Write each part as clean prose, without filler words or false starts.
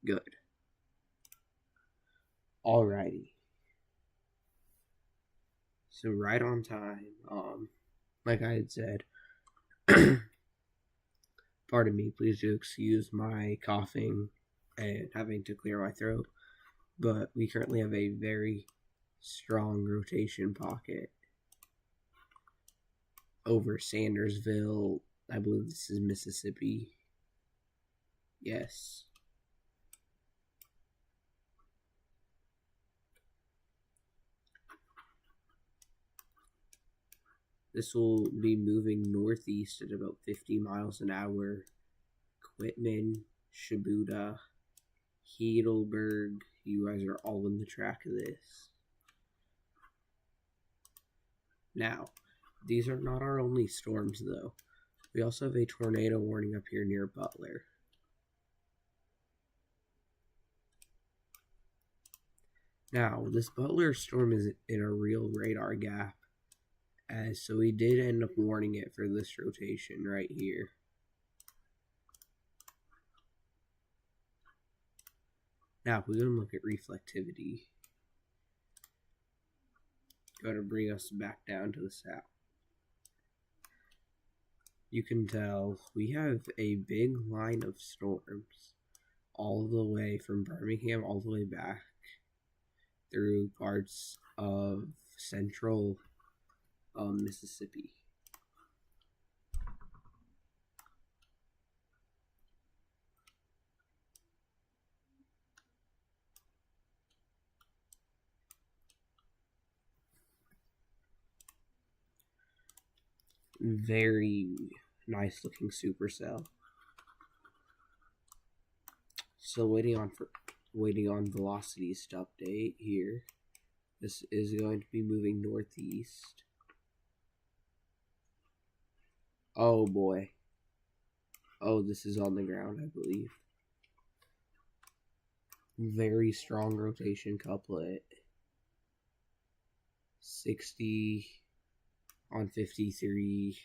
Good. Alrighty. So right on time. Like I had said, pardon me, please do excuse my coughing and having to clear my throat. But we currently have a very strong rotation pocket over Sandersville. I believe this is Mississippi. Yes. This will be moving northeast at about 50 miles an hour. Quitman, Shibuda, Heidelberg. You guys are all in the track of this. Now, these are not our only storms, though. We also have a tornado warning up here near Butler. Now, this Butler storm is in a real radar gap, so we did end up warning it for this rotation right here. Now, if we go and look at reflectivity, got to bring us back down to the south. You can tell we have a big line of storms all the way from Birmingham all the way back through parts of central Mississippi. Very nice looking supercell. Still waiting on velocities to update here. This is going to be moving northeast. Oh boy. Oh, this is on the ground, I believe. Very strong rotation couplet. 60 on 53.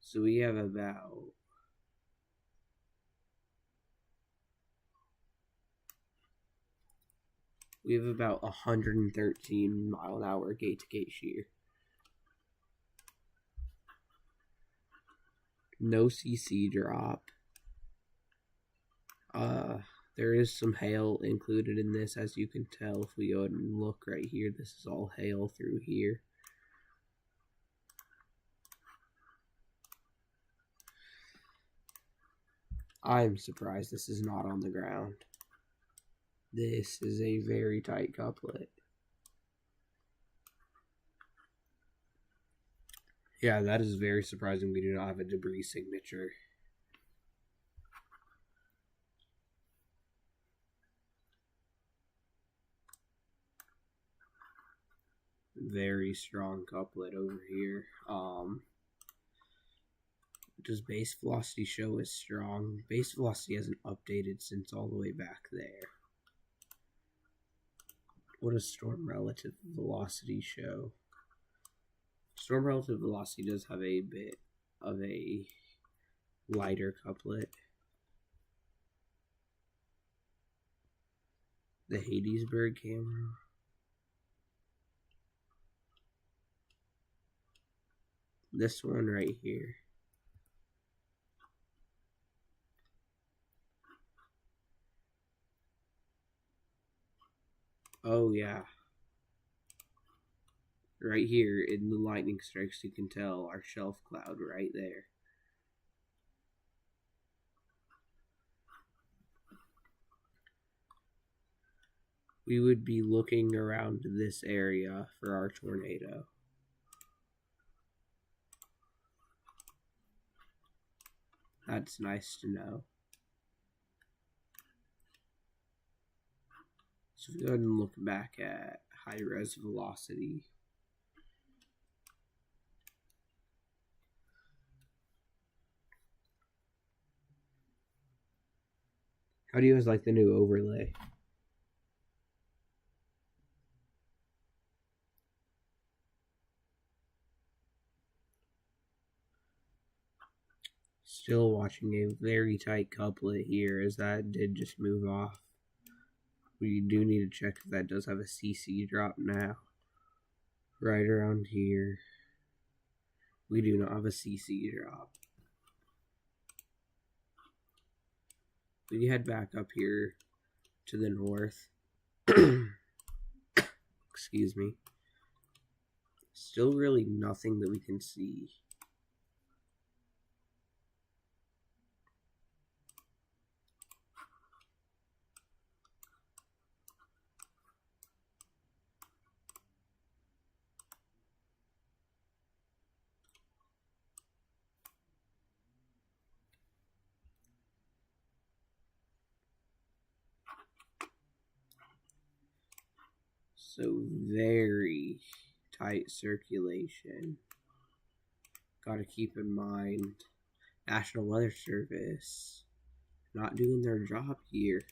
So we have about we have about 113 mile an hour gate to gate shear. No CC drop. There is some hail included in this, as you can tell if we go ahead and look right here. This is all hail through here. I'm surprised this is not on the ground. This is a very tight couplet. Yeah, that is very surprising. We do not have a debris signature. Very strong couplet over here. Does base velocity show is strong? Base velocity hasn't updated since all the way back there. What does storm relative velocity show? Storm relative velocity does have a bit of a lighter couplet. The Hadesburg camera. This one right here. Oh yeah. Right here in the lightning strikes, you can tell our shelf cloud right there. We would be looking around this area for our tornado. That's nice to know. So if we go ahead and look back at high res velocity. How do you guys like the new overlay? Still watching a very tight couplet here, as that did just move off. We do need to check if that does have a CC drop now. Right around here. We do not have a CC drop. We head back up here to the north. Excuse me. Still really nothing that we can see. So very tight circulation. Got to keep in mind, National Weather Service not doing their job here.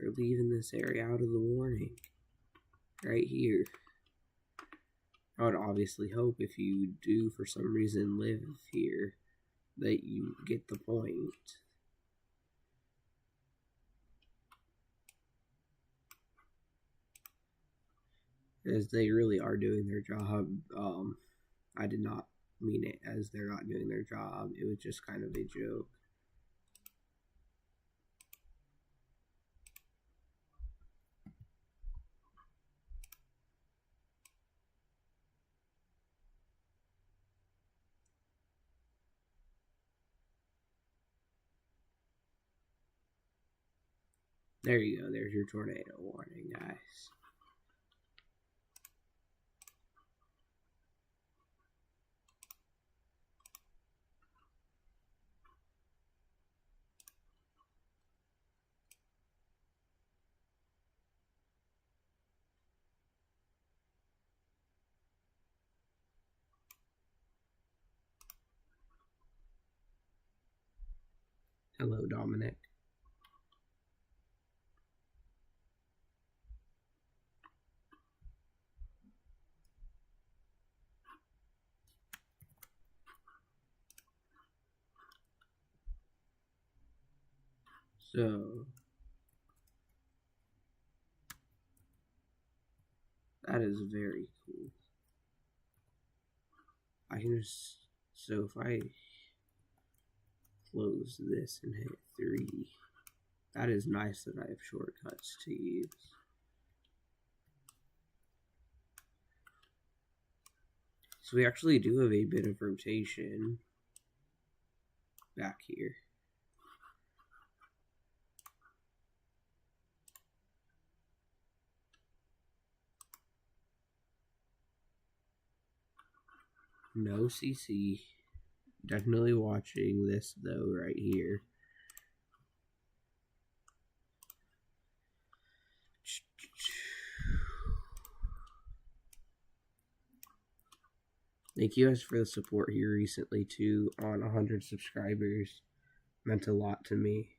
They're leaving this area out of the warning. Right here. I would obviously hope if you do for some reason live here that you get the point. As they really are doing their job. I did not mean it as they're not doing their job. It was just kind of a joke. There you go. There's your tornado warning, guys. Hello, Dominic. So, that is very cool. I can just, so if I close this and hit 3, that is nice that I have shortcuts to use. So we actually do have a bit of rotation back here. No CC. Definitely watching this though right here. Thank you guys for the support here recently too. On 100 subscribers. Meant a lot to me.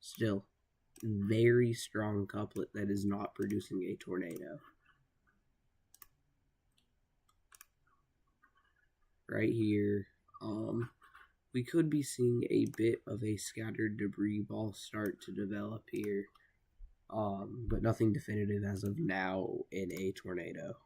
Still, very strong couplet that is not producing a tornado. Right here, we could be seeing a bit of a scattered debris ball start to develop here, but nothing definitive as of now in a tornado.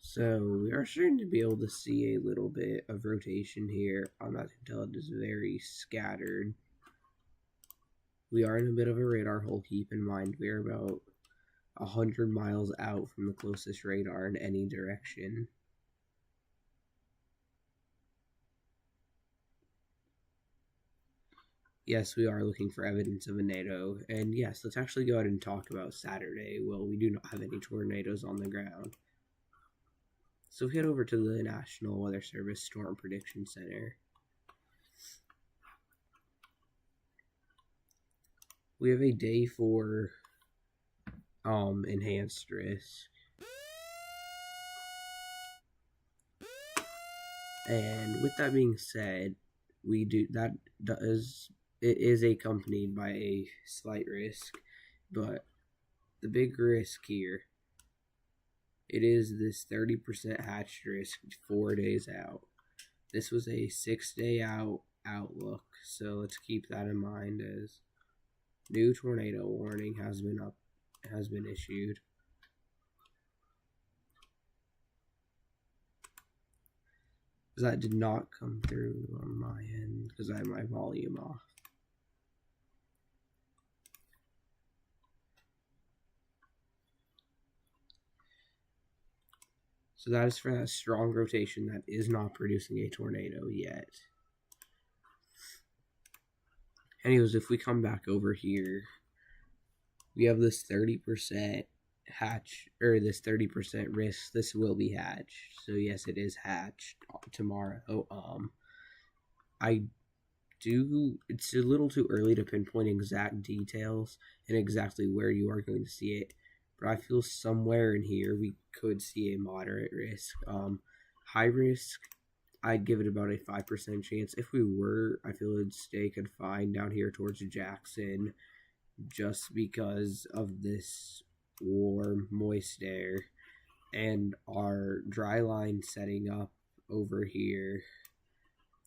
So we are starting to be able to see a little bit of rotation here. On that tell it is very scattered. We are in a bit of a radar hole. Keep in mind we are about 100 miles out from the closest radar in any direction. Yes, we are looking for evidence of a tornado. And yes, let's actually go ahead and talk about Saturday. Well, we do not have any tornadoes on the ground. So we head over to the National Weather Service Storm Prediction Center. We have a day 4 enhanced risk. And with that being said, it is accompanied by a slight risk, but the big risk here, it is this 30% hatched risk 4 days out. This was a 6-day outlook, so let's keep that in mind as new tornado warning has been issued. That did not come through on my end because I have my volume off. So that is for that strong rotation that is not producing a tornado yet. Anyways, if we come back over here, we have this 30% hatch, or this 30% risk. This will be hatched. So yes, it is hatched tomorrow. It's a little too early to pinpoint exact details and exactly where you are going to see it, but I feel somewhere in here we could see a moderate risk. High risk, I'd give it about a 5% chance. If we were, I feel it'd stay confined down here towards Jackson just because of this warm, moist air and our dry line setting up over here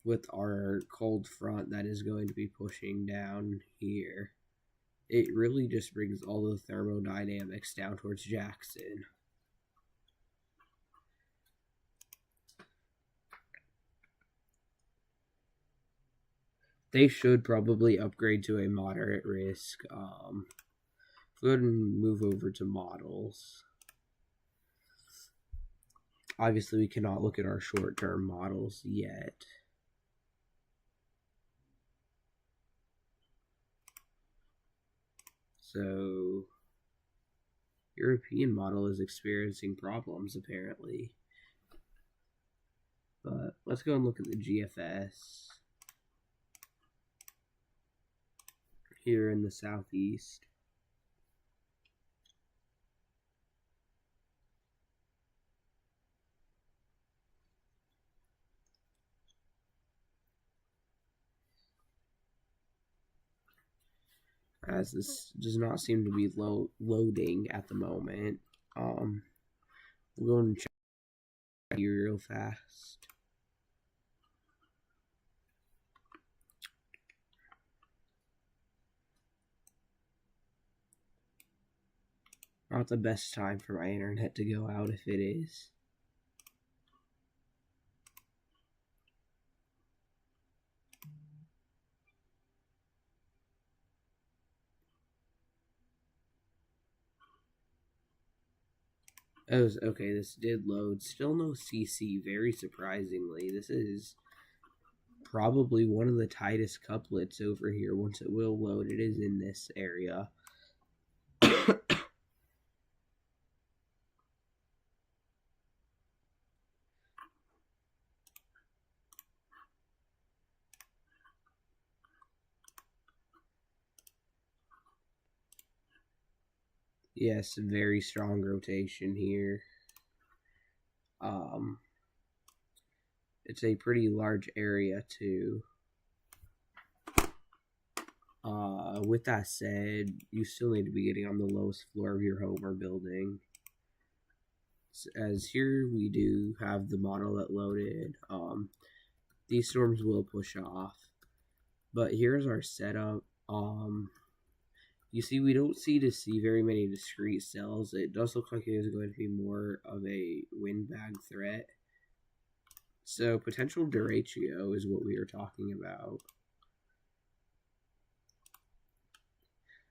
with our cold front that is going to be pushing down here. It really just brings all the thermodynamics down towards Jackson. They should probably upgrade to a moderate risk. Go ahead and move over to models. Obviously, we cannot look at our short-term models yet. So, European model is experiencing problems, apparently. But let's go and look at the GFS here in the southeast. As this does not seem to be loading at the moment. We'll go and check here real fast. Not the best time for my internet to go out if it is. Oh, okay, this did load. Still no CC, very surprisingly. This is probably one of the tightest couplets over here. Once it will load, it is in this area. Yes, very strong rotation here. It's a pretty large area too. With that said, you still need to be getting on the lowest floor of your home or building. As here we do have the model that loaded. These storms will push off. But here's our setup. You see, we don't see very many discrete cells. It does look like it is going to be more of a windbag threat. So potential derecho is what we are talking about.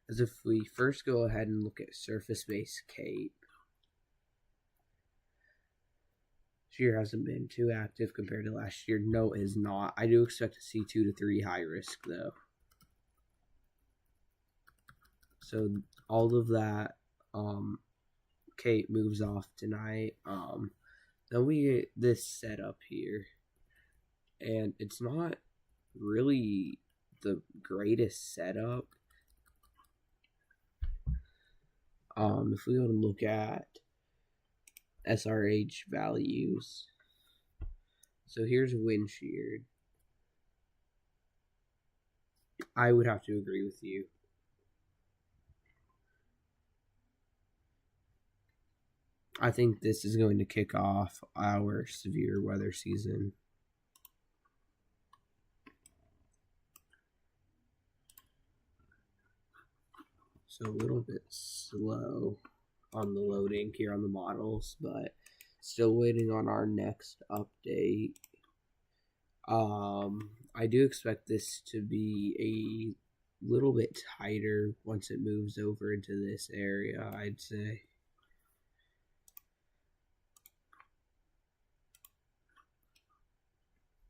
As if we first go ahead and look at surface-based CAPE. This year hasn't been too active compared to last year. No, it is not. I do expect to see 2 to 3 high risk, though. So all of that CAPE moves off tonight. Then we get this setup here, and it's not really the greatest setup. If we go and look at SRH values, so here's wind shear. I would have to agree with you. I think this is going to kick off our severe weather season. So a little bit slow on the loading here on the models, but still waiting on our next update. I do expect this to be a little bit tighter once it moves over into this area, I'd say.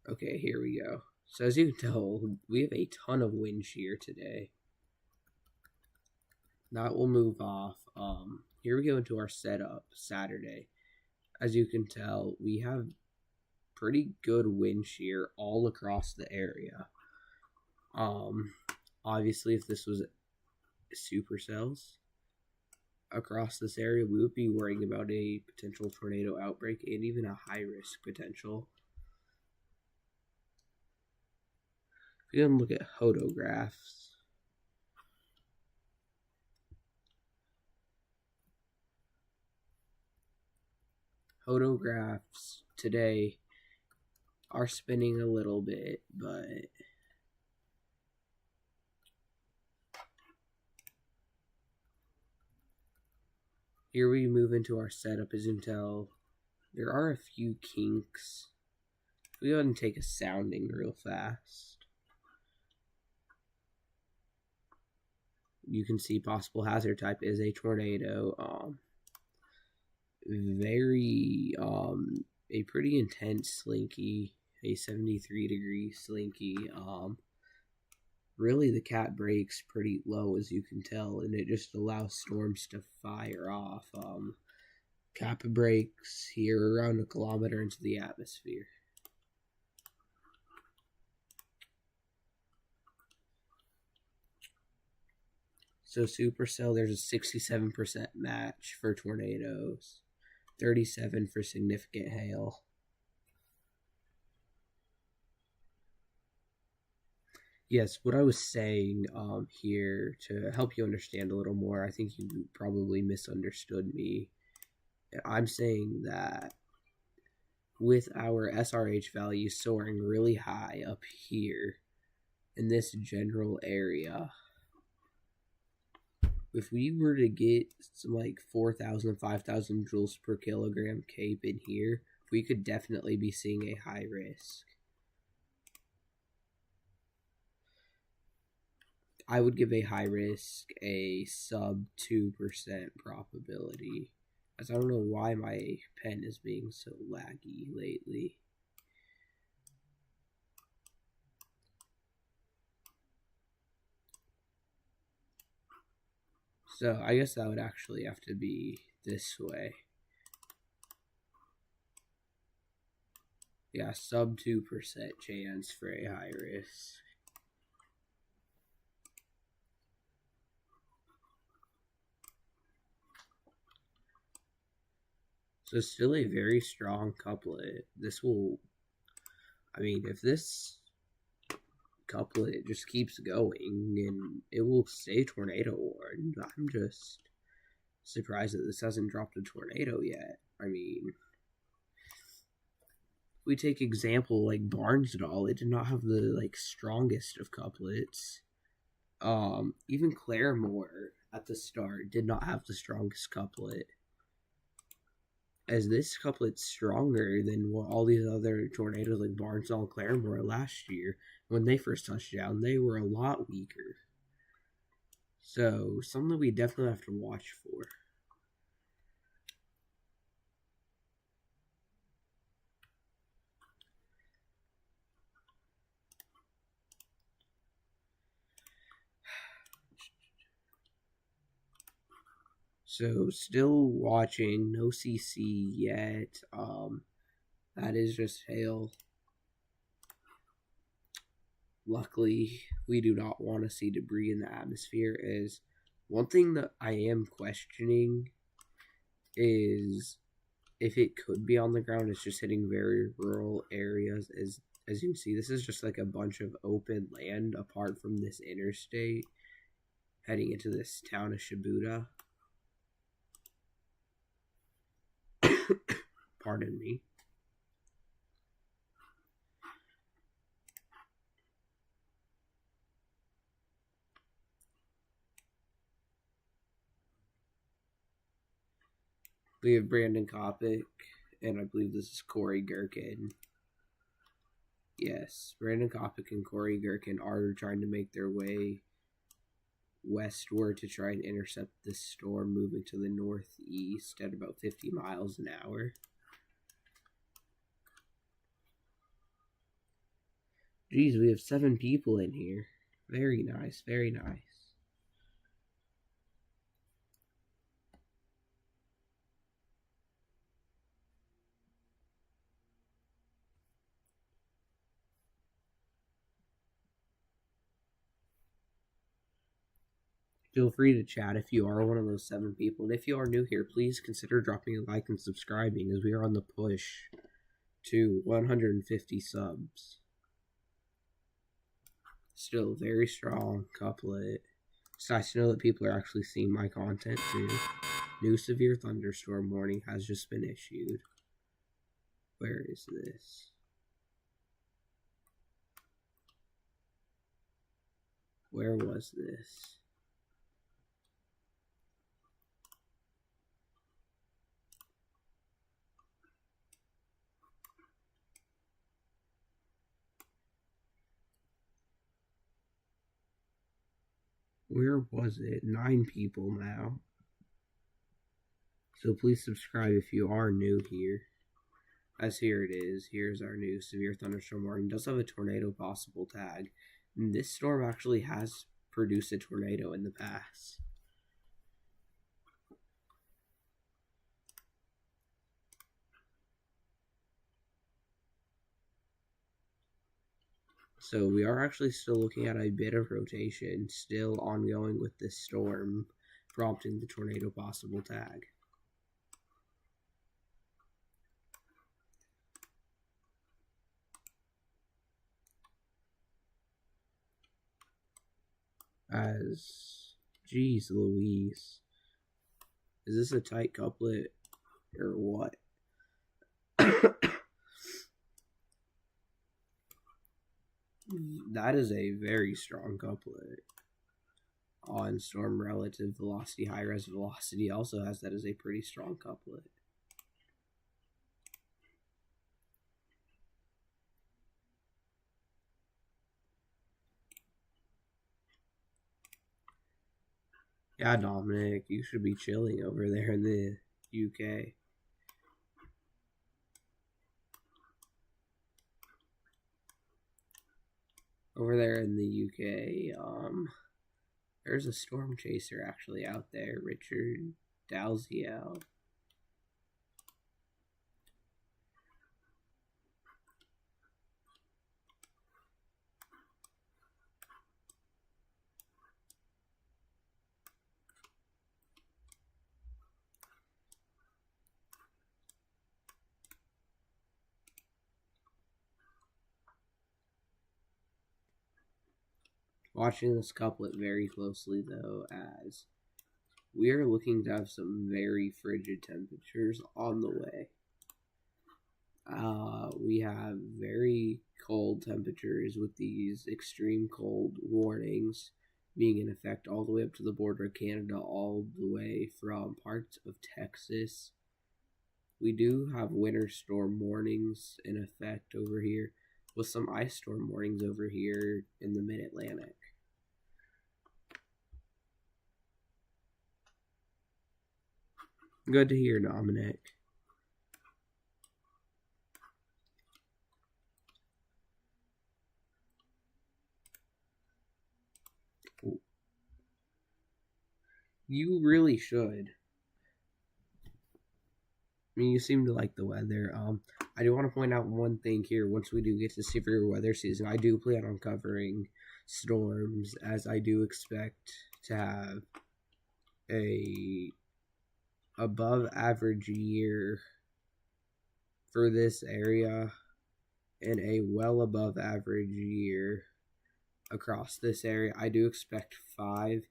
Okay, here we go. So as you can tell, we have a ton of wind shear today. That will move off. Here we go into our setup Saturday. As you can tell, we have pretty good wind shear all across the area. Obviously, if this was supercells across this area, we would be worrying about a potential tornado outbreak and even a high risk potential. If you can look at photographs, today are spinning a little bit, but here we move into our setup. As you can tell, there are a few kinks. We go ahead and take a sounding real fast. You can see possible hazard type is a tornado. A pretty intense slinky, a 73-degree slinky. Really the cat breaks pretty low, as you can tell, and it just allows storms to fire off. Cap breaks here around 1 kilometer into the atmosphere. So supercell, there's a 67% match for tornadoes, 37 for significant hail. Yes, what I was saying here to help you understand a little more, I think you probably misunderstood me. I'm saying that with our SRH value soaring really high up here in this general area, if we were to get some like 4,000, 5,000 joules per kilogram CAPE in here, we could definitely be seeing a high risk. I would give a high risk a sub 2% probability, as I don't know why my pen is being so laggy lately. So I guess that would actually have to be this way. Yeah, sub 2% chance for a high risk. So still a very strong couplet. This will, I mean, if this couplet just keeps going, and it will stay tornado warned. I'm just surprised that this hasn't dropped a tornado yet. I mean, if we take example like Barnesdall, it did not have the like strongest of couplets. Even Claremore at the start did not have the strongest couplet. As this couplet's stronger than what all these other tornadoes like Barnesdall and Claremore last year. When they first touched down, they were a lot weaker. So, something we definitely have to watch for. So still watching, no CC yet. That is just hail. Luckily, we do not want to see debris in the atmosphere. Is one thing that I am questioning is if it could be on the ground. It's just hitting very rural areas. As you can see, this is just like a bunch of open land apart from this interstate heading into this town of Shibuya. Pardon me. We have Brandon Kopic, and I believe this is Corey Gherkin. Yes, Brandon Kopic and Corey Gherkin are trying to make their way westward to try and intercept this storm moving to the northeast at about 50 miles an hour. Geez, we have 7 people in here. Very nice, very nice. Feel free to chat if you are one of those 7 people. And if you are new here, please consider dropping a like and subscribing as we are on the push to 150 subs. Still very strong couplet. It's nice to know that people are actually seeing my content too. New severe thunderstorm warning has just been issued. Where is this? Where was this? Where was it? 9 people now. So please subscribe if you are new here. As here it is. Here's our new severe thunderstorm warning. It does have a tornado possible tag. And this storm actually has produced a tornado in the past. So we are actually still looking at a bit of rotation, still ongoing with this storm, prompting the tornado possible tag. Geez Louise. Is this a tight couplet or what? That is a very strong couplet. On storm relative velocity, high res velocity also has that as a pretty strong couplet. Yeah, Dominic, you should be chilling over there in the UK. Over there in the UK, there's a storm chaser actually out there, Richard Dalziel. Watching this couplet very closely, though, as we are looking to have some very frigid temperatures on the way. We have very cold temperatures with these extreme cold warnings being in effect all the way up to the border of Canada, all the way from parts of Texas. We do have winter storm warnings in effect over here, with some ice storm warnings over here in the mid-Atlantic. Good to hear, Dominic. You really should. mean, you seem to like the weather. I do want to point out one thing here. Once we do get to severe weather season, I do plan on covering storms, as I do expect to have a above average year for this area and a well above average year across this area. I do expect 5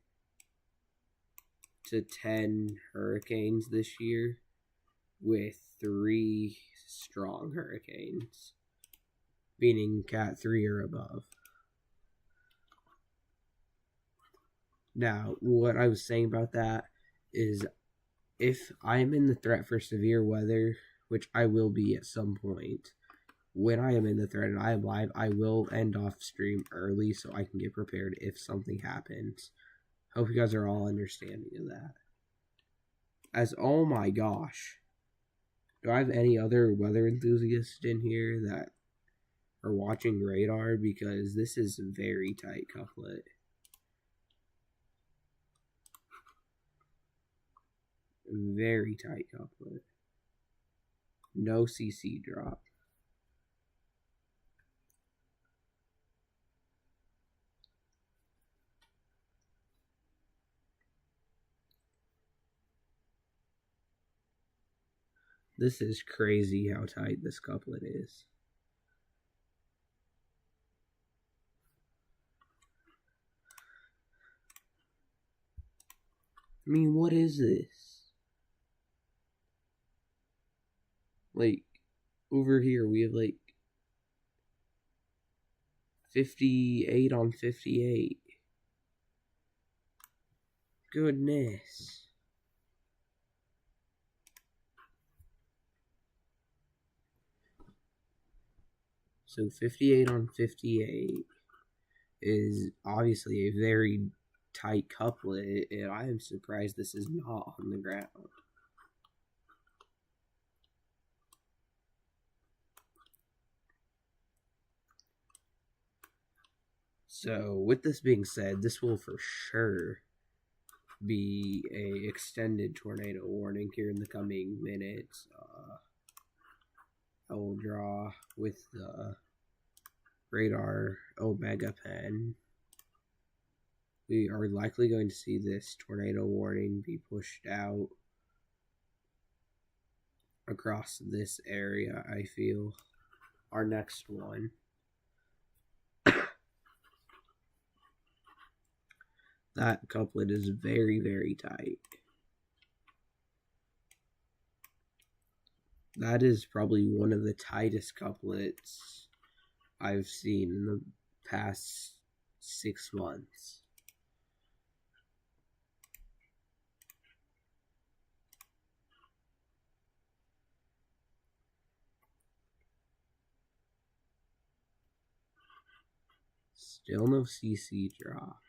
to 10 hurricanes this year, with 3 strong hurricanes, meaning Cat 3 or above. Now, what I was saying about that is, if I'm in the threat for severe weather, which I will be at some point, when I am in the threat and I am live, I will end off stream early so I can get prepared if something happens. Hope you guys are all understanding of that. As, oh my gosh, do I have any other weather enthusiasts in here that are watching radar? Because this is a very tight couplet. Very tight couplet. No CC drop. This is crazy how tight this couplet is. I mean, what is this? Like, over here we have like 58 on 58. Goodness. So 58 on 58 is obviously a very tight couplet, and I am surprised this is not on the ground. So, with this being said, this will for sure be a extended tornado warning here in the coming minutes. I will draw with the radar Omega pen. We are likely going to see this tornado warning be pushed out across this area, I feel. Our next one. That couplet is very, very tight. That is probably one of the tightest couplets I've seen in the past 6 months. Still no CC drop.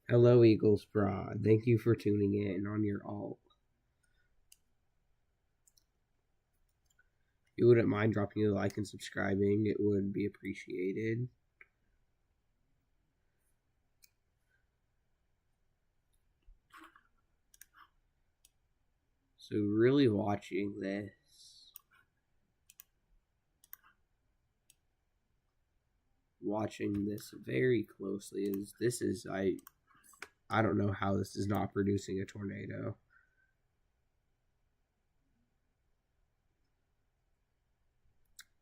Hello, Eagles Broad. Thank you for tuning in on your alt. If you wouldn't mind dropping a like and subscribing, it would be appreciated. So really watching this. Watching this very closely is, this is, I don't know how this is not producing a tornado.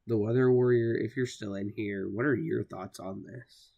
The Weather Warrior, if you're still in here, what are your thoughts on this?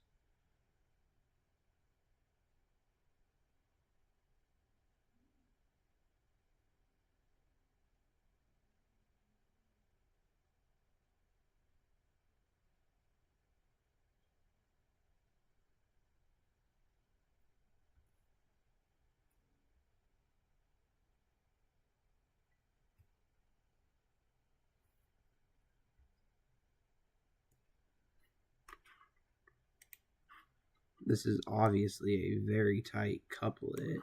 This is obviously a very tight couplet.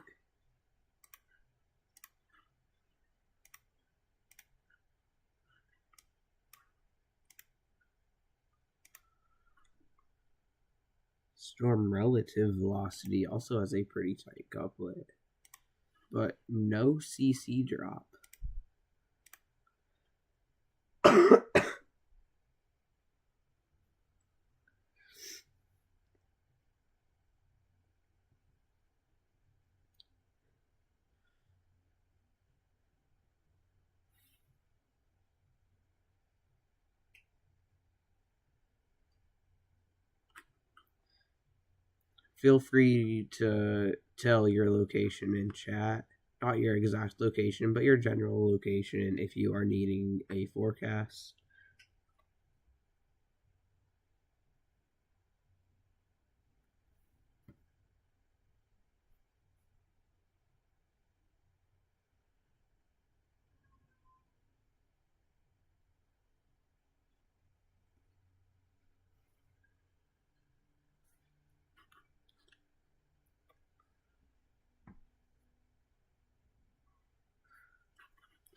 Storm relative velocity also has a pretty tight couplet, but no CC drop. Feel free to tell your location in chat. Not your exact location, but your general location if you are needing a forecast.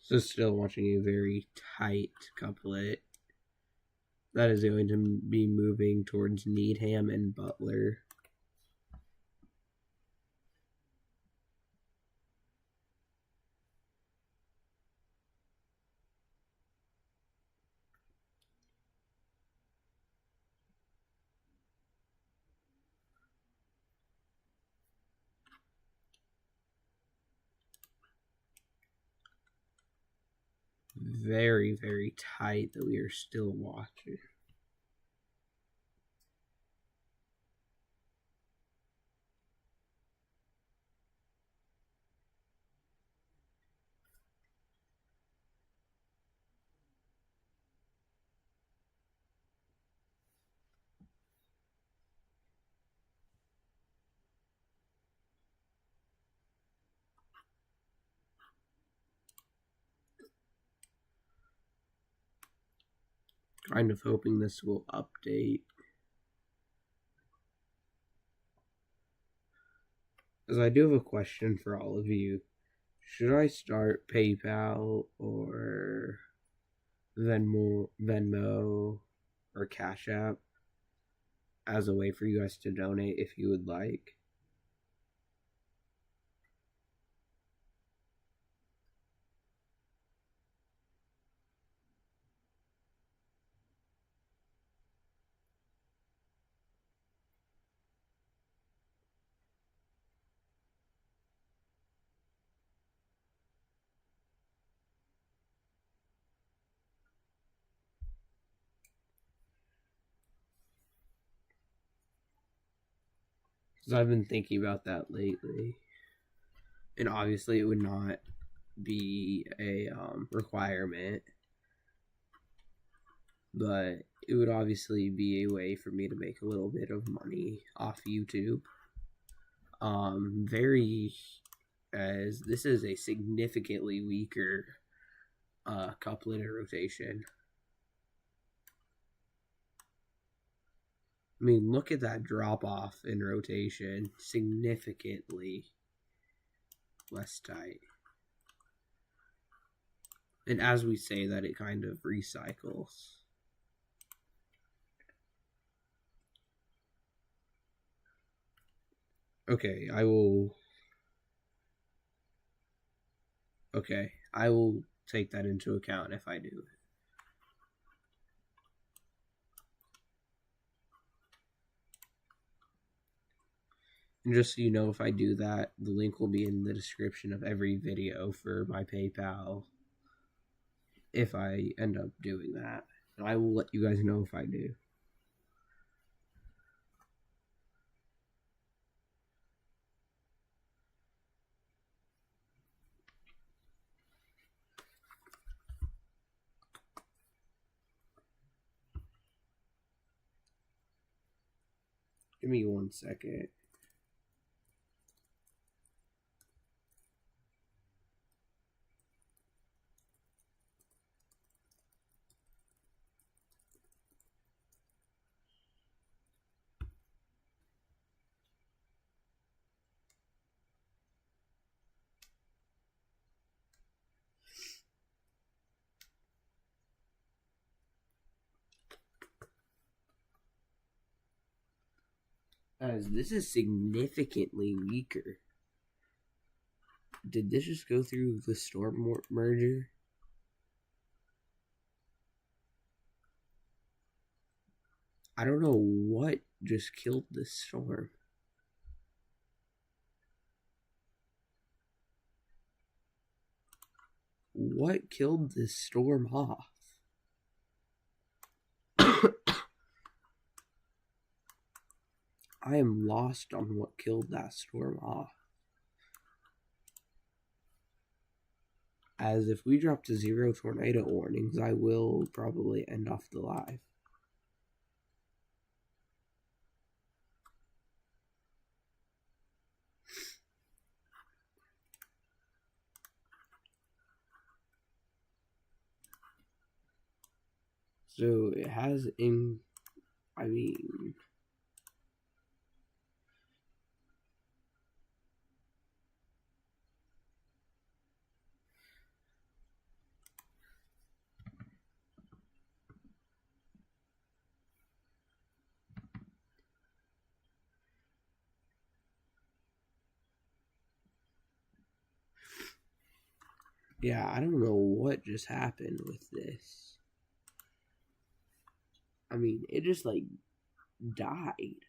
So still watching a very tight couplet. That is going to be moving towards Needham and Butler. Very, very tight that we are still watching. Kind of hoping this will update. As I do have a question for all of you. Should I start PayPal or Venmo or Cash App as a way for you guys to donate if you would like? Because I've been thinking about that lately. And obviously it would not be a requirement, but it would obviously be a way for me to make a little bit of money off YouTube. As this is a significantly weaker couplet and rotation. I mean, look at that drop off in rotation. Significantly less tight. And as we say that, it kind of recycles. Okay, I will take that into account if I do it. And just so you know, if I do that, the link will be in the description of every video for my PayPal if I end up doing that. And I will let you guys know if I do. Give me 1 second. As this is significantly weaker. Did this just go through the storm merger? I don't know what just killed this storm. What killed this storm off? I am lost on what killed that storm off. As if we drop to 0 tornado warnings, I will probably end off the live. So it has yeah, I don't know what just happened with this. I mean, it just like died.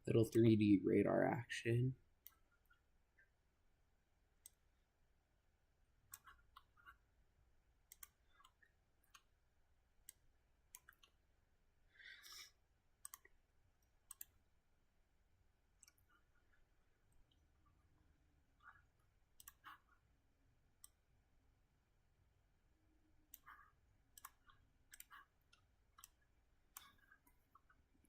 Little 3D radar action.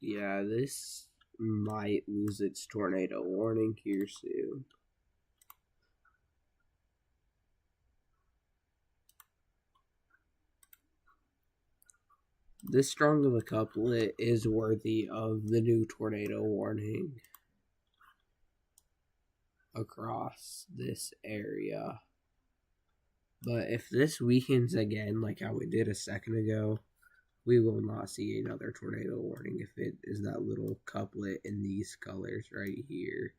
Yeah, this might lose its tornado warning here soon. This strong of a couplet is worthy of the new tornado warning across this area. But if this weakens again, like how it did a second ago, we will not see another tornado warning if it is that little couplet in these colors right here.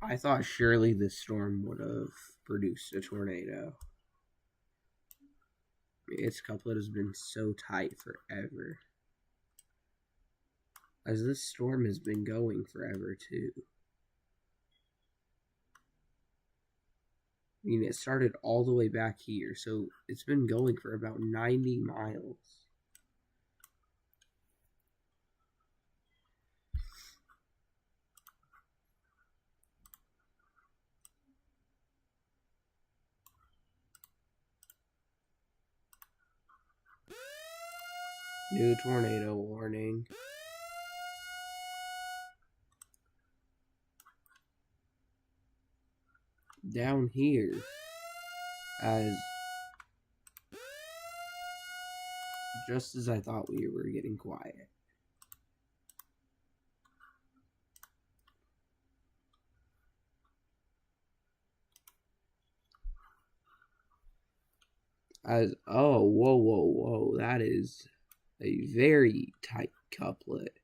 I thought surely this storm would have produced a tornado. Its couplet has been so tight forever. As this storm has been going forever too. I mean, it started all the way back here, so it's been going for about 90 miles. New tornado warning. Down here, as just as I thought we were getting quiet. As oh, whoa, that is a very tight couplet.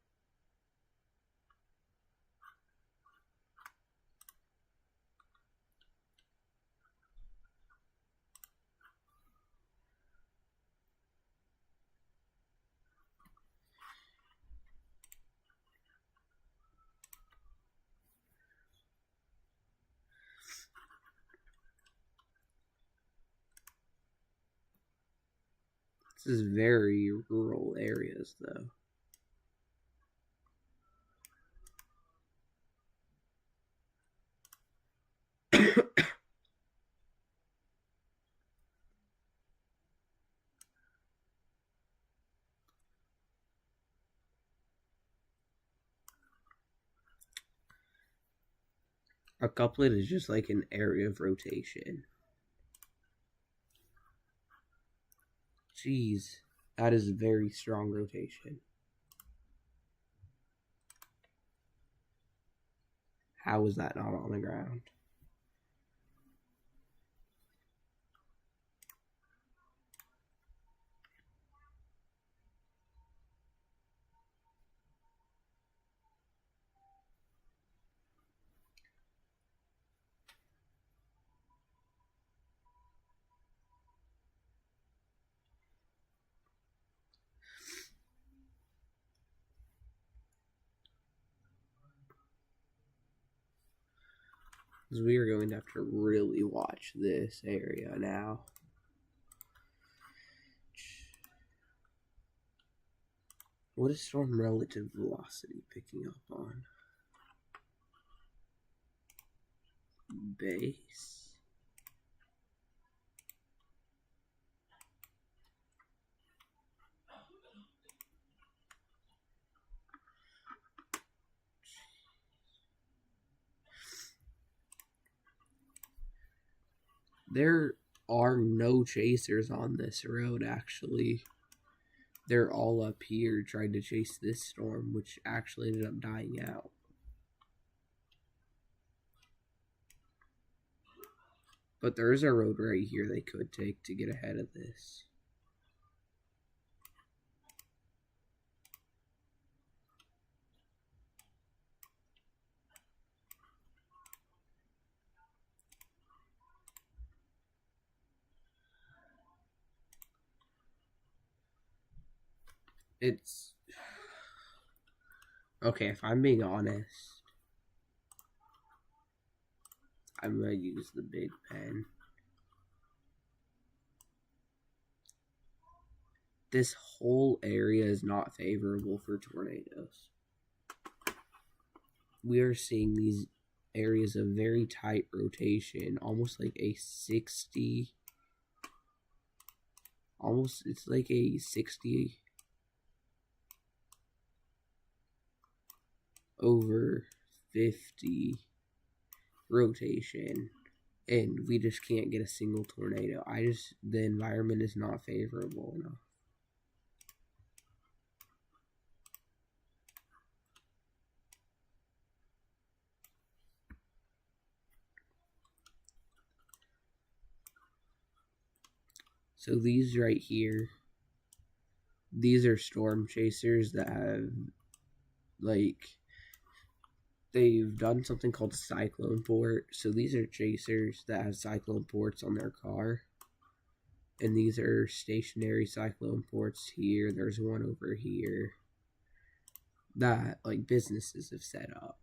This is very rural areas, though. A couplet is just like an area of rotation. Jeez, that is very strong rotation. How is that not on the ground? Because we are going to have to really watch this area now. What is storm relative velocity picking up on? Base. There are no chasers on this road, actually. They're all up here trying to chase this storm, which actually ended up dying out. But there is a road right here they could take to get ahead of this. It's... Okay, if I'm being honest, I'm going to use the big pen. This whole area is not favorable for tornadoes. We are seeing these areas of very tight rotation, almost like a 60... it's like a 60 over 50 rotation, and we just can't get a single tornado. The environment is not favorable enough. So these right here, these are storm chasers that have, like, they've done something called cyclone port. So these are chasers that have cyclone ports on their car. And these are stationary cyclone ports here. There's one over here that, like, businesses have set up.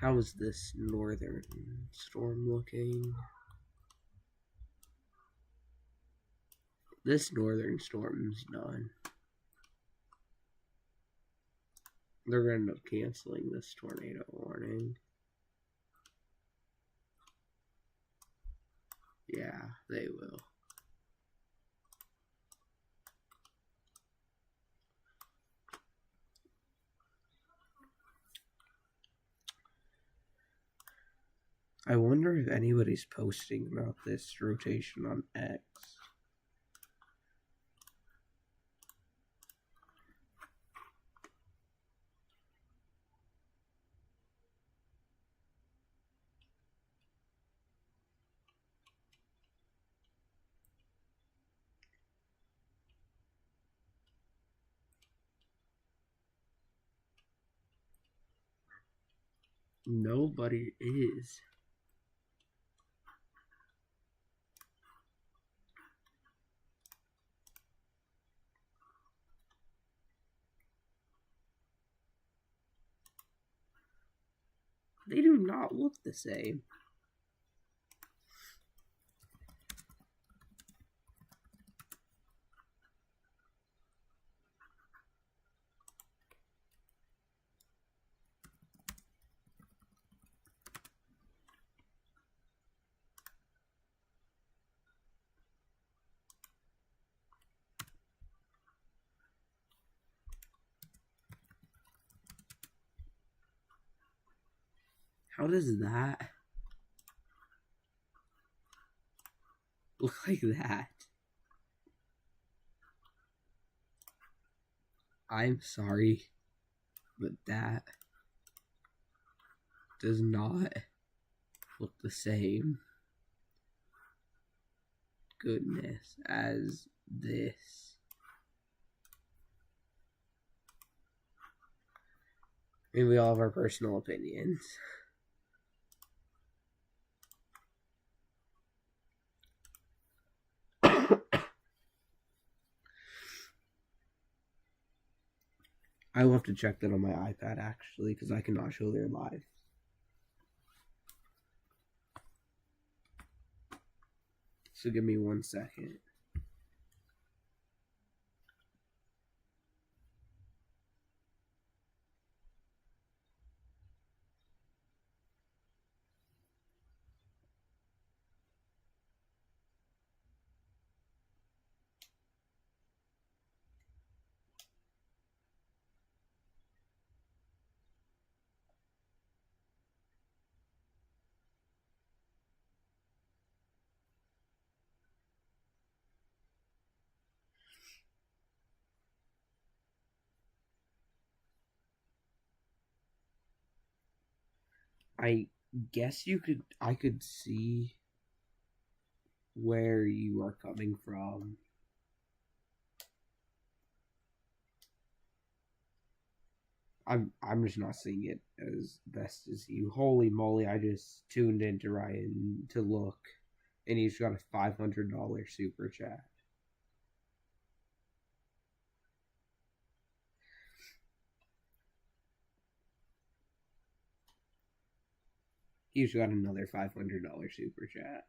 How is this northern storm looking? This northern storm's done. They're going to end up canceling this tornado warning. Yeah, they will. I wonder if anybody's posting about this rotation on X. Nobody is. They do not look the same. How does that look like that? I'm sorry, but that does not look the same. Goodness, as this. Maybe we all have our personal opinions. I will have to check that on my iPad, actually, because I cannot show their live. So give me 1 second. I guess I could see where you are coming from. I'm just not seeing it as best as you. Holy moly, I just tuned into Ryan to look, and he's got a $500 super chat. He's got another $500 super chat.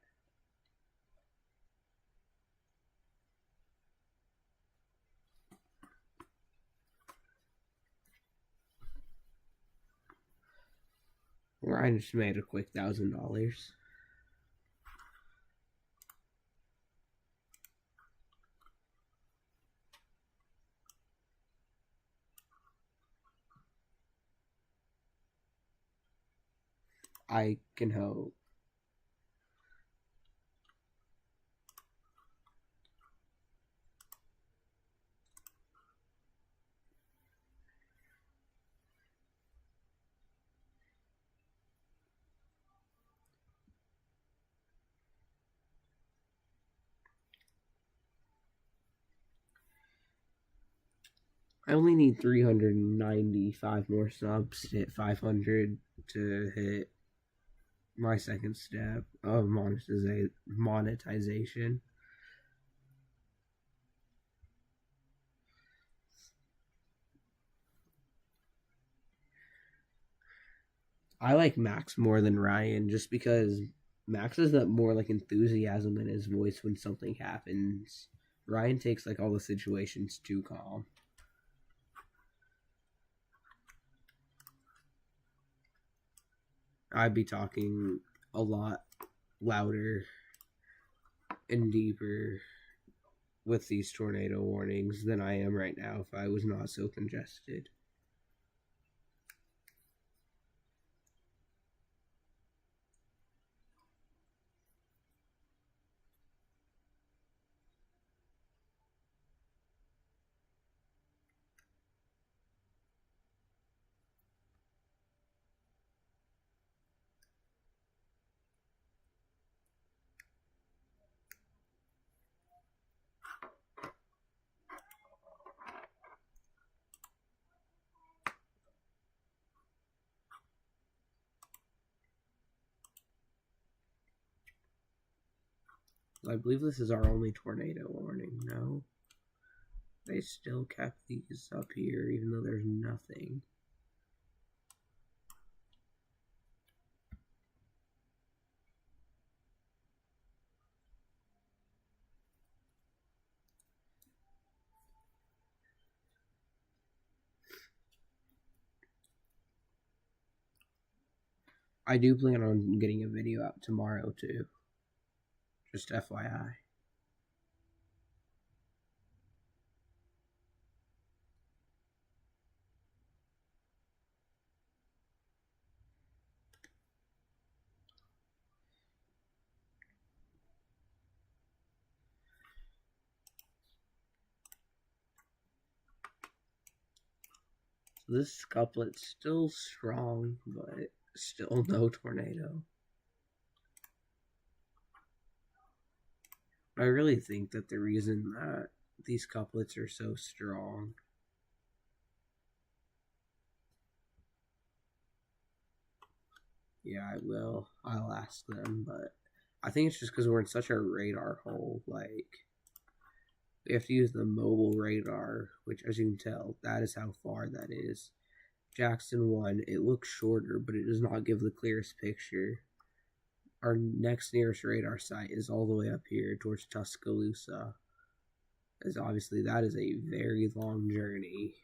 Ryan just made a quick $1,000. I can hope. I only need 395 more subs to hit 500 to hit my second step of monetization. I like Max more than Ryan just because Max has that more like enthusiasm in his voice when something happens. Ryan takes like all the situations too calm. I'd be talking a lot louder and deeper with these tornado warnings than I am right now if I was not so congested. I believe this is our only tornado warning, no? They still kept these up here even though there's nothing. I do plan on getting a video out tomorrow too. Just FYI. This couplet's still strong, but still no tornado. I really think that the reason that these couplets are so strong yeah, I will. I'll ask them, but I think it's just because we're in such a radar hole. Like, we have to use the mobile radar, which, as you can tell, that is how far that is. Jackson 1, it looks shorter, but it does not give the clearest picture. Our next nearest radar site is all the way up here towards Tuscaloosa. As obviously, that is a very long journey.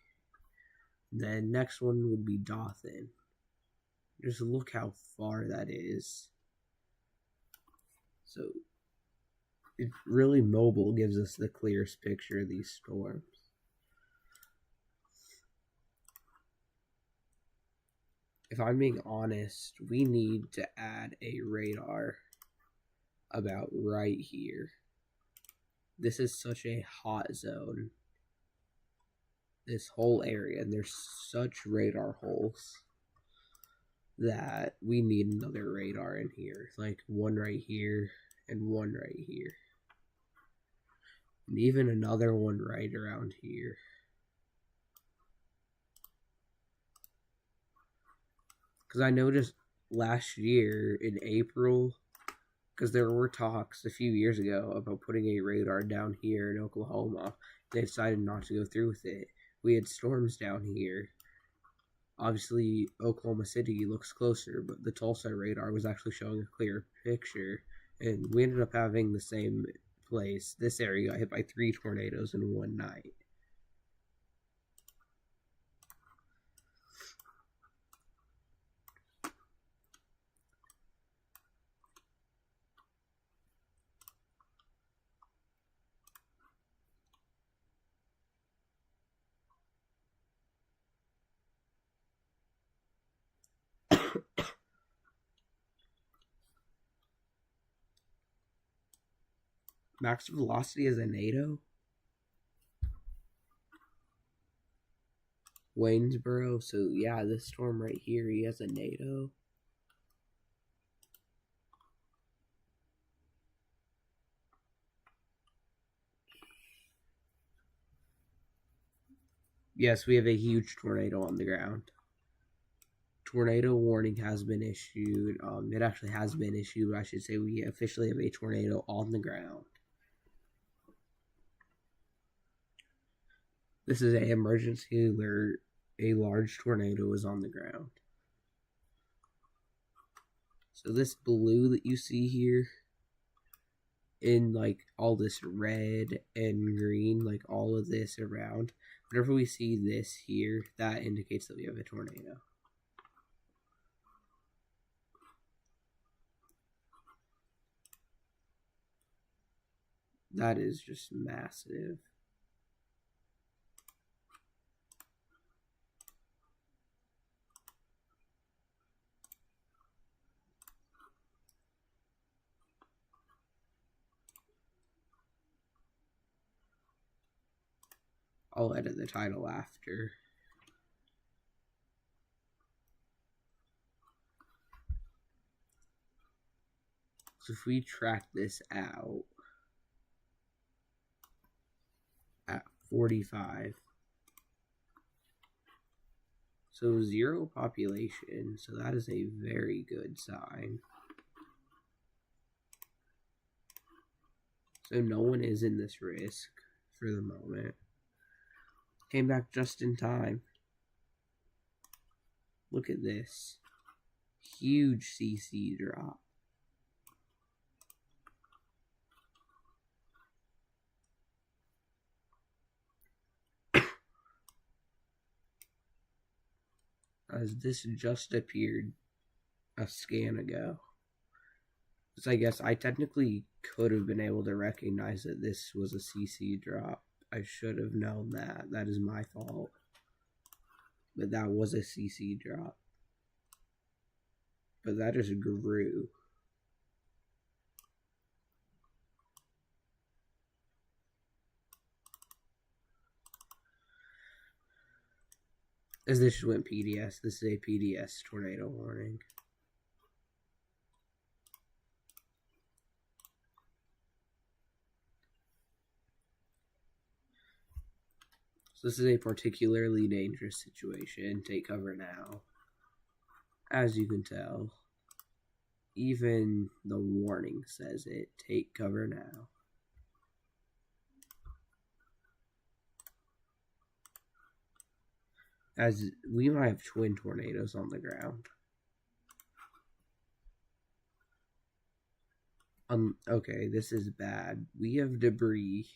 Then next one would be Dothan. Just look how far that is. So, it really mobile gives us the clearest picture of these storms. If I'm being honest, we need to add a radar about right here. This is such a hot zone. This whole area, and there's such radar holes that we need another radar in here. Like one right here and one right here. And even another one right around here. Because I noticed last year in April, because there were talks a few years ago about putting a radar down here in Oklahoma. They decided not to go through with it. We had storms down here. Obviously, Oklahoma City looks closer, but the Tulsa radar was actually showing a clear picture. And we ended up having the same place. This area got hit by 3 tornadoes in one night. Max velocity is a NATO? Waynesboro, so yeah, this storm right here, he has a NATO. Yes, we have a huge tornado on the ground. Tornado warning has been issued. It actually has been issued. I should say we officially have a tornado on the ground. This is an emergency where a large tornado is on the ground. So this blue that you see here, in like all this red and green, like all of this around, whenever we see this here, that indicates that we have a tornado. That is just massive. I'll edit the title after. So if we track this out at 45, so 0 population, so that is a very good sign. So no one is in this risk for the moment. Came back just in time. Look at this. Huge CC drop. As this just appeared a scan ago. So I guess I technically could have been able to recognize that this was a CC drop. I should have known that. That is my fault. But that was a CC drop. But that just grew. As this went PDS, this is a PDS tornado warning. So this is a particularly dangerous situation. Take cover now. As you can tell, even the warning says it. Take cover now. As we might have twin tornadoes on the ground. Okay, this is bad. We have debris.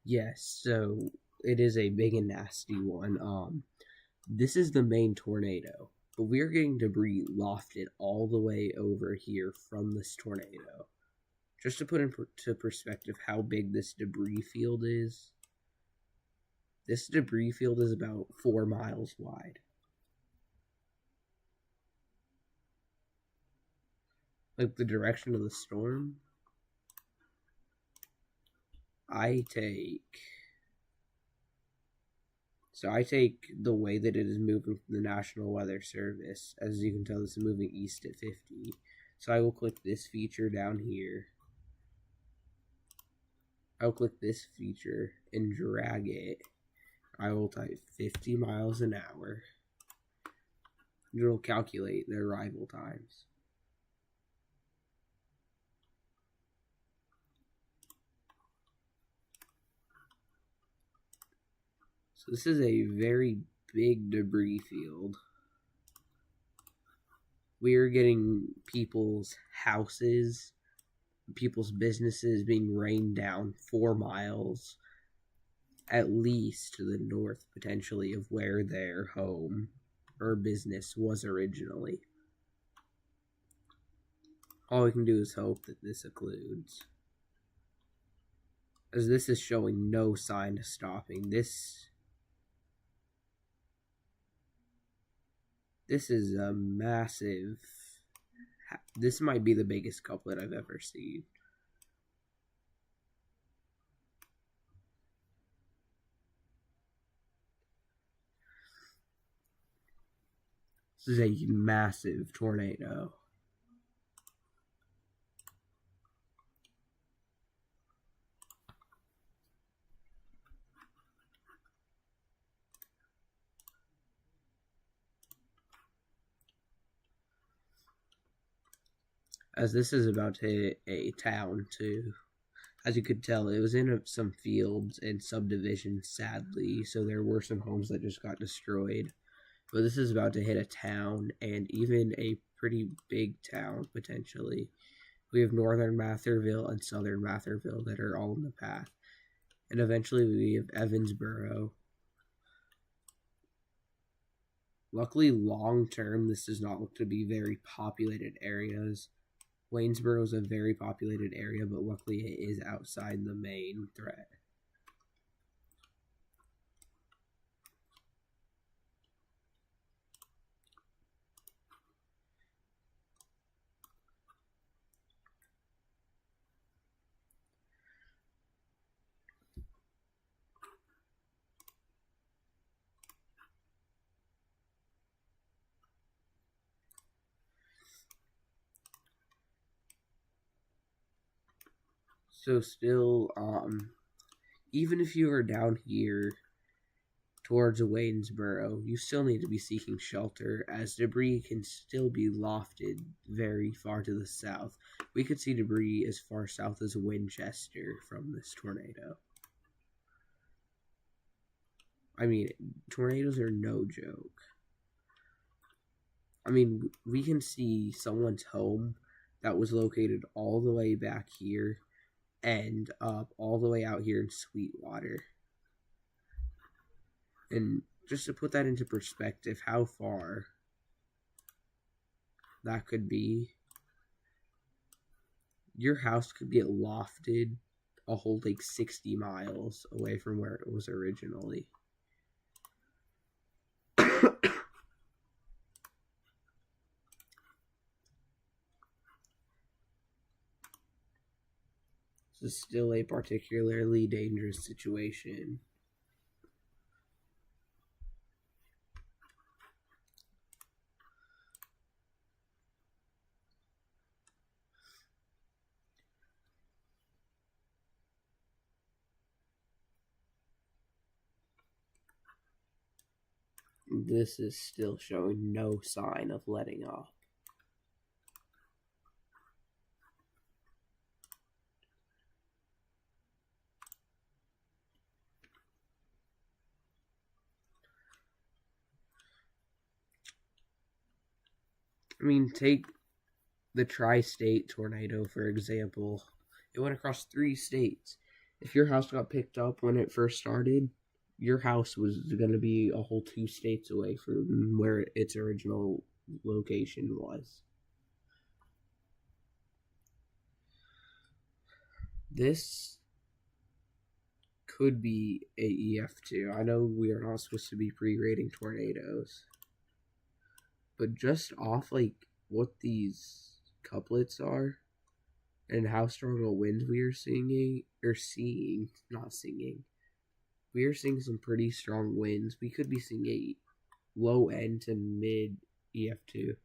Yes, so it is a big and nasty one. This is the main tornado, but we're getting debris lofted all the way over here from this tornado. Just to put into perspective how big this debris field is, this debris field is about 4 miles wide. Like the direction of the storm, I take the way that it is moving from the National Weather Service. As you can tell, this is moving east at 50. So I will click this feature down here. I'll click this feature and drag it. I will type 50 miles an hour. It will calculate the arrival times. So this is a very big debris field. We are getting people's houses, people's businesses being rained down 4 miles, at least to the north, potentially, of where their home or business was originally. All we can do is hope that this occludes, as this is showing no sign of stopping. This is a massive... This might be the biggest couplet I've ever seen. This is a massive tornado. As this is about to hit a town too. As you could tell, it was in some fields and subdivisions, sadly, so there were some homes that just got destroyed. But this is about to hit a town, and even a pretty big town, potentially. We have northern Matherville and southern Matherville that are all in the path. And eventually we have Waynesboro. Luckily, long term, this does not look to be very populated areas. Waynesboro is a very populated area, but luckily it is outside the main threat. So still, even if you are down here towards Waynesboro, you still need to be seeking shelter, as debris can still be lofted very far to the south. We could see debris as far south as Winchester from this tornado. I mean, tornadoes are no joke. I mean, we can see someone's home that was located all the way back here end up all the way out here in Sweetwater. And just to put that into perspective, how far that could be, your house could get lofted a whole like 60 miles away from where it was originally. This is still a particularly dangerous situation. This is still showing no sign of letting up. I mean, take the tri-state tornado, for example. It went across 3 states. If your house got picked up when it first started, your house was going to be a whole 2 states away from where its original location was. This could be a EF2. I know we are not supposed to be pre-rating tornadoes, but just off like what these couplets are and how strong a wind we are we are seeing some pretty strong winds. We could be seeing a low end to mid EF2.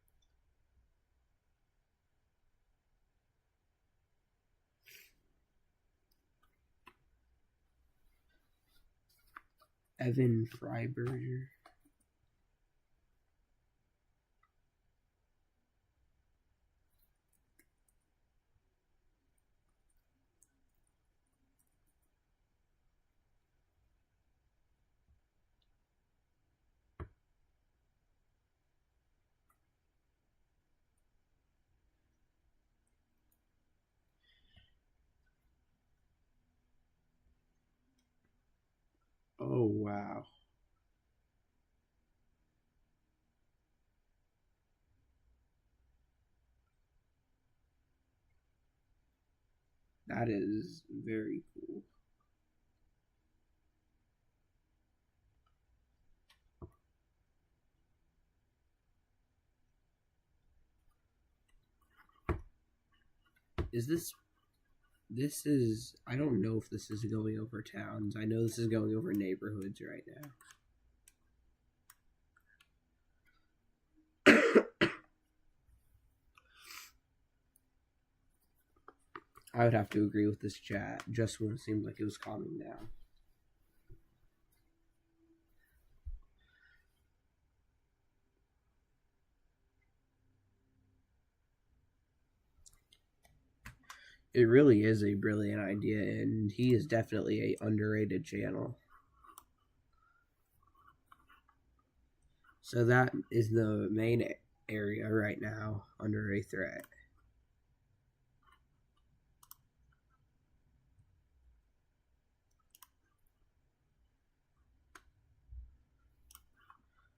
Evan Freiberger. Oh, wow. That is very cool. This is, I don't know if this is going over towns. I know this is going over neighborhoods right now. I would have to agree with this chat, just when it seemed like it was calming down. It really is a brilliant idea, and he is definitely a underrated channel. So that is the main area right now under a threat.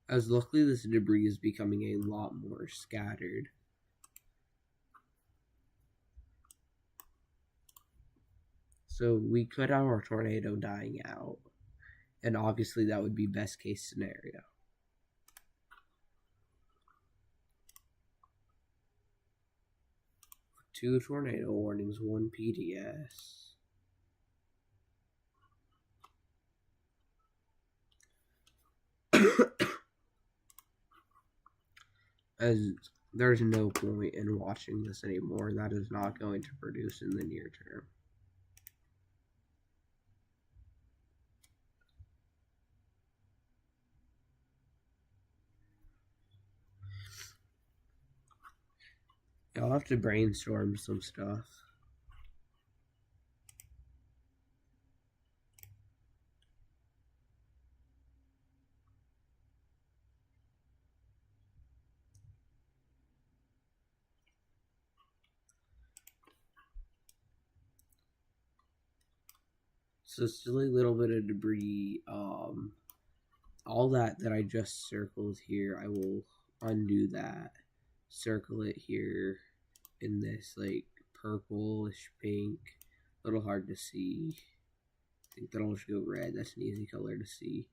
As luckily this debris is becoming a lot more scattered. So we could have our tornado dying out. And obviously that would be best case scenario. Two tornado warnings, 1 PDS. As there's no point in watching this anymore. That is not going to produce in the near term. I'll have to brainstorm some stuff. So still a little bit of debris. All that I just circled here, I will undo that. Circle it here in this like purplish pink. A little hard to see. I think that'll just go red. That's an easy color to see.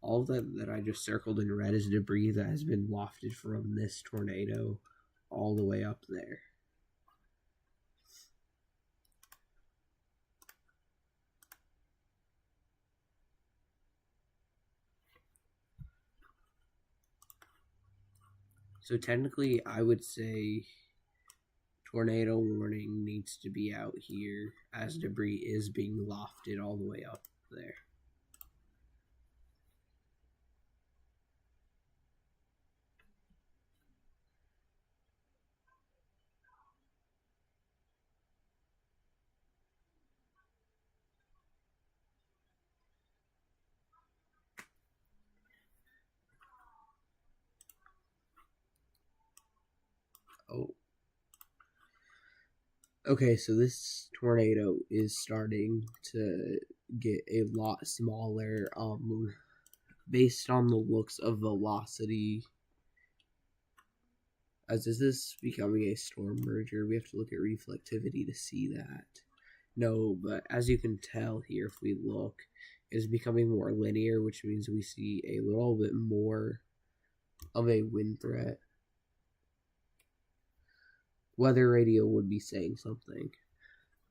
All that I just circled in red is debris that has been wafted from this tornado all the way up there. So technically, I would say tornado warning needs to be out here as debris is being lofted all the way up there. Oh. Okay, so this tornado is starting to get a lot smaller. Based on the looks of velocity, as is this becoming a storm merger, we have to look at reflectivity to see that. No, but as you can tell here, if we look, it's becoming more linear, which means we see a little bit more of a wind threat. Weather radio would be saying something.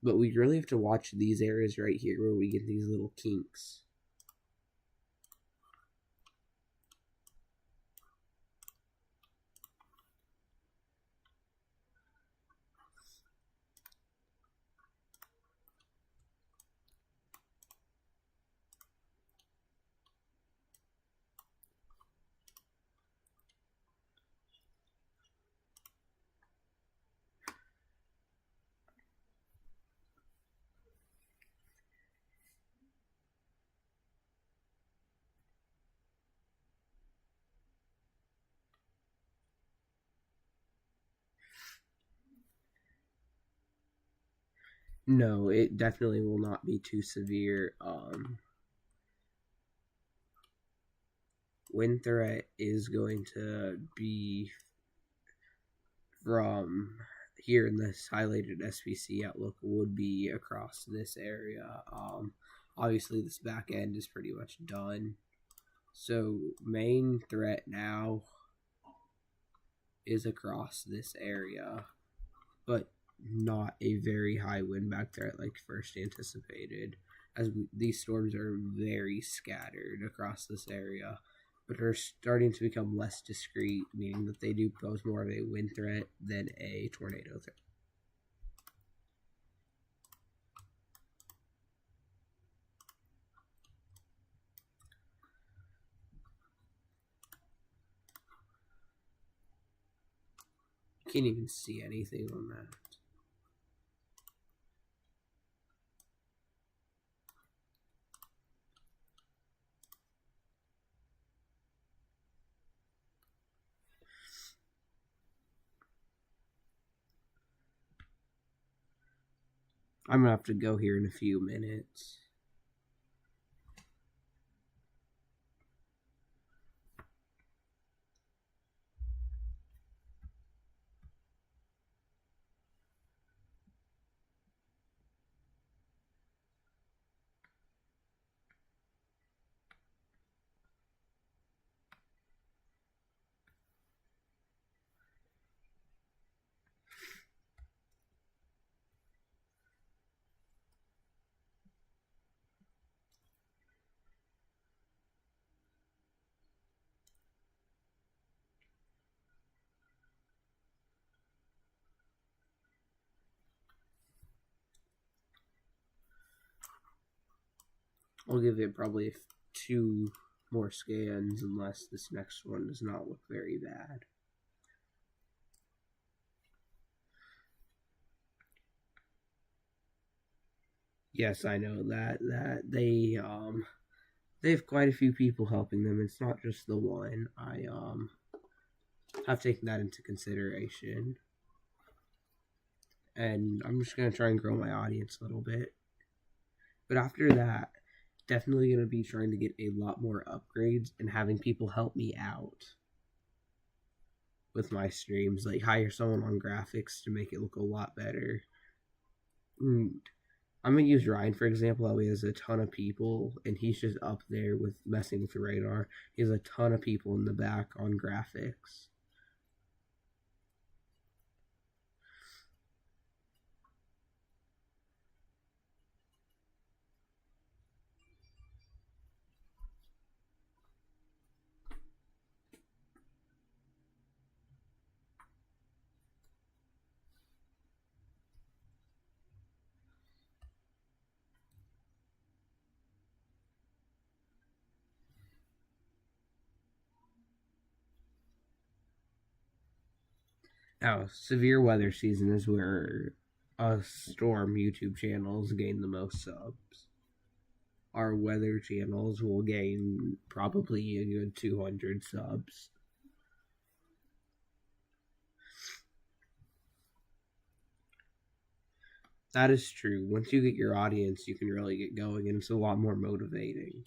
But we really have to watch these areas right here where we get these little kinks. No, it definitely will not be too severe. Wind threat is going to be from here in this highlighted SPC outlook would be across this area. Obviously, this back end is pretty much done. So, main threat now is across this area, but not a very high wind back threat like first anticipated, as these storms are very scattered across this area, but are starting to become less discrete, meaning that they do pose more of a wind threat than a tornado threat. Can't even see anything on that. I'm gonna have to go here in a few minutes. I'll give it probably 2 more scans unless this next one does not look very bad. Yes, I know that they have quite a few people helping them. It's not just the one. I have taken that into consideration. And I'm just gonna try and grow my audience a little bit. But after that, definitely going to be trying to get a lot more upgrades and having people help me out with my streams, like hire someone on graphics to make it look a lot better. I'm gonna use Ryan for example. How he has a ton of people, and he's just up there with messing with the radar. He has a ton of people in the back on graphics. Now, severe weather season is where storm YouTube channels gain the most subs. Our weather channels will gain probably a good 200 subs. That is true. Once you get your audience, you can really get going, and it's a lot more motivating.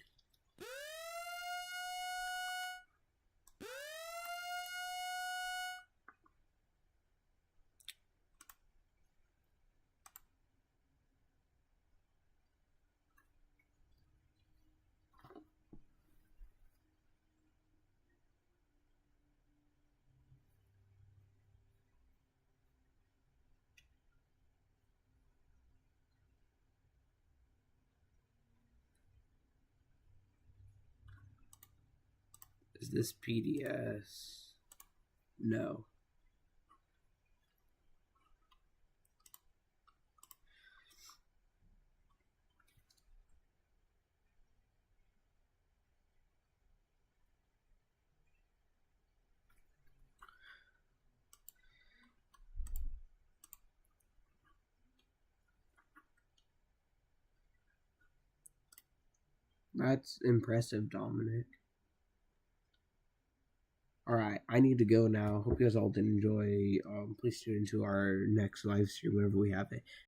Is this PDS? No. That's impressive, Dominic. Alright, I need to go now. Hope you guys all did enjoy. Please tune into our next live stream whenever we have it.